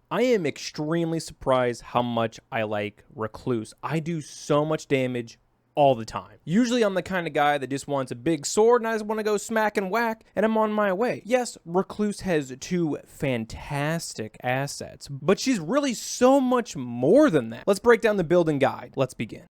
I am extremely surprised how much I like Recluse. I do so much damage all the time. Usually I'm the kind of guy that just wants a big sword and I just want to go smack and whack and I'm on my way. Yes, Recluse has 2 fantastic assets, but she's really so much more than that. Let's break down the building guide. Let's begin.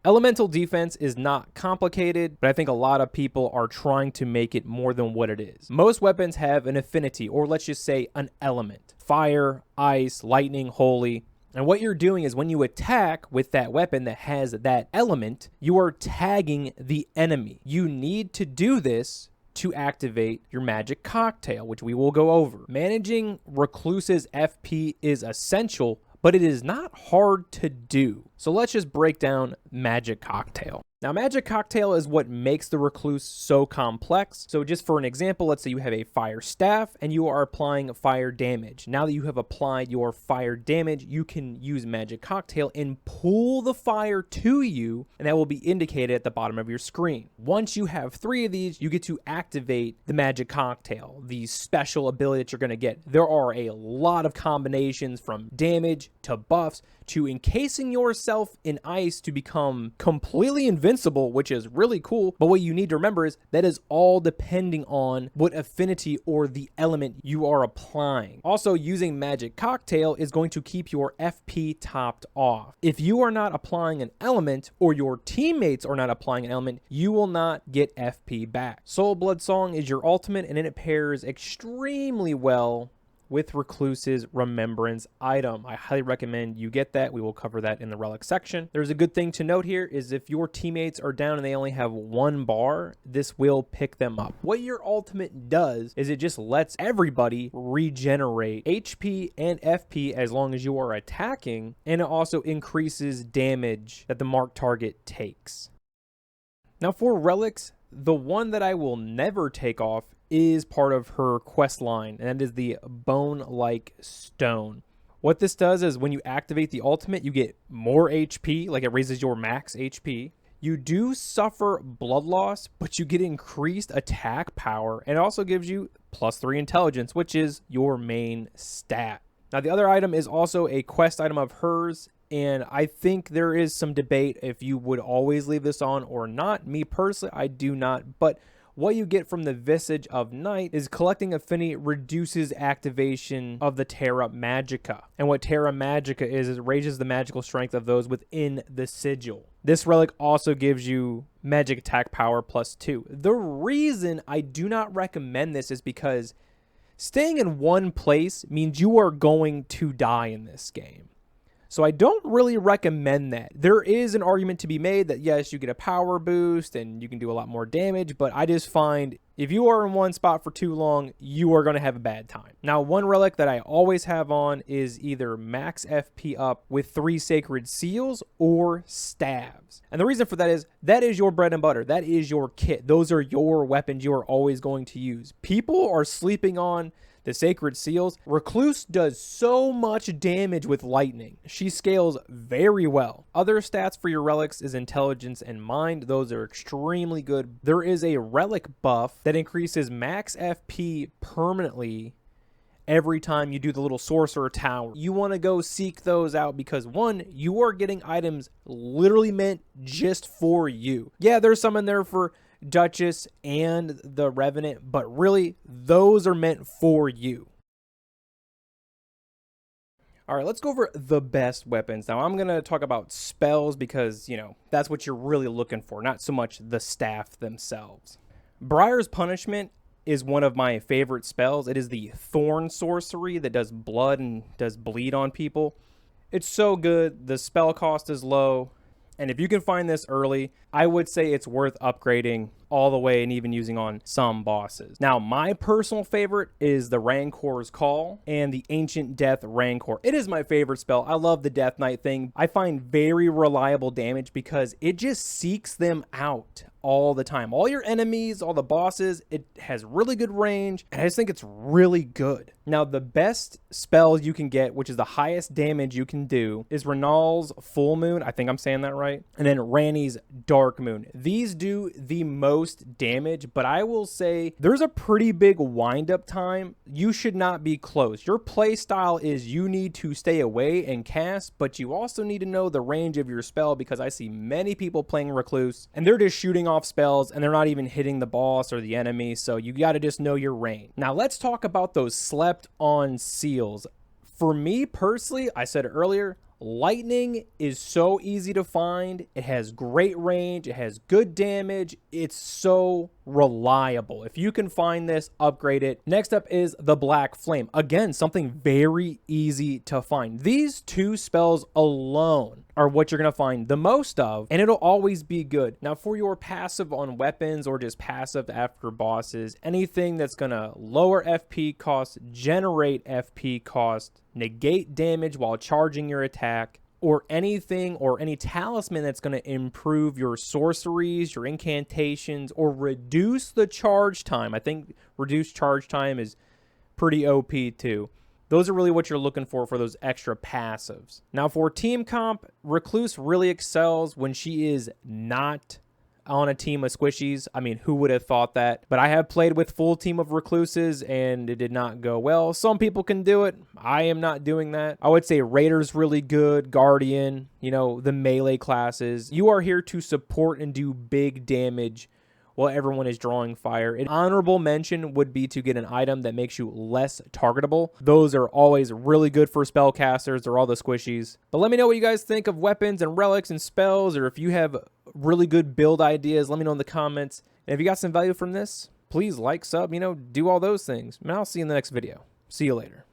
Elemental defense is not complicated, but I think a lot of people are trying to make it more than what it is. Most weapons have an affinity, or let's just say an element. Fire, ice, lightning, holy. And what you're doing is when you attack with that weapon that has that element, you are tagging the enemy. You need to do this to activate your Magic Cocktail, which we will go over. Managing Recluse's FP is essential, but it is not hard to do. So let's just break down Magic Cocktail. Now, Magic Cocktail is what makes the Recluse so complex. So just for an example, let's say you have a fire staff and you are applying fire damage. Now that you have applied your fire damage, you can use Magic Cocktail and pull the fire to you, and that will be indicated at the bottom of your screen. Once you have 3 of these, you get to activate the Magic Cocktail, the special ability that you're going to get. There are a lot of combinations from damage to buffs to encasing yourself in ice to become completely invincible, which is really cool. But what you need to remember is that is all depending on what affinity or the element you are applying. Also, using Magic Cocktail is going to keep your FP topped off. If you are not applying an element or your teammates are not applying an element, you will not get FP back. Soul Blood Song is your ultimate, and it pairs extremely well with Recluse's Remembrance item. I highly recommend you get that. We will cover that in the relic section. There's a good thing to note here is if your teammates are down and they only have 1 bar, this will pick them up. What your ultimate does is it just lets everybody regenerate HP and FP as long as you are attacking, and it also increases damage that the marked target takes. Now for relics, the one that I will never take off is part of her quest line, and that is the Bone-like Stone. What this does is when you activate the ultimate, you get more HP, like it raises your max HP. You do suffer blood loss, but you get increased attack power, and it also gives you +3 intelligence, which is your main stat. Now the other item is also a quest item of hers, and I think there is some debate if you would always leave this on or not. Me personally, I do not, but what you get from the Visage of Night is collecting affinity reduces activation of the Terra Magica. And what Terra Magica is it raises the magical strength of those within the sigil. This relic also gives you magic attack power +2. The reason I do not recommend this is because staying in one place means you are going to die in this game. So I don't really recommend that. There is an argument to be made that yes, you get a power boost and you can do a lot more damage, but I just find if you are in one spot for too long, you are going to have a bad time. Now, one relic that I always have on is either max FP up with 3 sacred seals or staves. And the reason for that is your bread and butter. That is your kit. Those are your weapons you are always going to use. People are sleeping on the sacred seals. Recluse does so much damage with lightning. She scales very well. Other stats for your relics is intelligence and mind. Those are extremely good. There is a relic buff that increases max FP permanently every time you do the little sorcerer tower. You want to go seek those out because 1, you are getting items literally meant just for you. Yeah, there's some in there for Duchess and the Revenant, but really those are meant for you. All right, let's go over the best weapons. Now I'm going to talk about spells because, that's what you're really looking for, not so much the staff themselves. Briar's Punishment is one of my favorite spells. It is the Thorn sorcery that does blood and does bleed on people. It's so good. The spell cost is low. And if you can find this early, I would say it's worth upgrading all the way and even using on some bosses. Now, my personal favorite is the Rancor's Call and the Ancient Death Rancor. It is my favorite spell. I love the Death Knight thing. I find very reliable damage because it just seeks them out. all the time. All your enemies, all the bosses, it has really good range, and I just think it's really good. Now, the best spells you can get, which is the highest damage you can do, is Renal's Full Moon. I think I'm saying that right. And then Ranni's Dark Moon. These do the most damage, but I will say there's a pretty big wind-up time. You should not be close. Your play style is you need to stay away and cast, but you also need to know the range of your spell, because I see many people playing Recluse, and they're just shooting off spells, and they're not even hitting the boss or the enemy, so you got to just know your range. Now, let's talk about those slept-on seals. For me personally, I said earlier, Lightning is so easy to find. It has great range. It has good damage. It's so reliable. If you can find this, upgrade it. Next up is the Black Flame. Again, something very easy to find. These two spells alone are what you're going to find the most of, and it'll always be good. Now, for your passive on weapons or just passive after bosses, anything that's going to lower FP cost, generate FP cost, negate damage while charging your attack, or anything or any talisman that's going to improve your sorceries, your incantations, or reduce the charge time. I think reduced charge time is pretty OP too. Those are really what you're looking for those extra passives. Now, for team comp, Recluse really excels when she is not on a team of squishies. I mean, who would have thought that? But I have played with full team of Recluses, and it did not go well. Some people can do it. I am not doing that. I would say Raider's really good, Guardian, you know, the melee classes. You are here to support and do big damage while everyone is drawing fire. An honorable mention would be to get an item that makes you less targetable. Those are always really good for spellcasters or all the squishies. But let me know what you guys think of weapons and relics and spells, or if you have really good build ideas, let me know in the comments. And if you got some value from this, please like, sub, you know, do all those things. And I'll see you in the next video. See you later.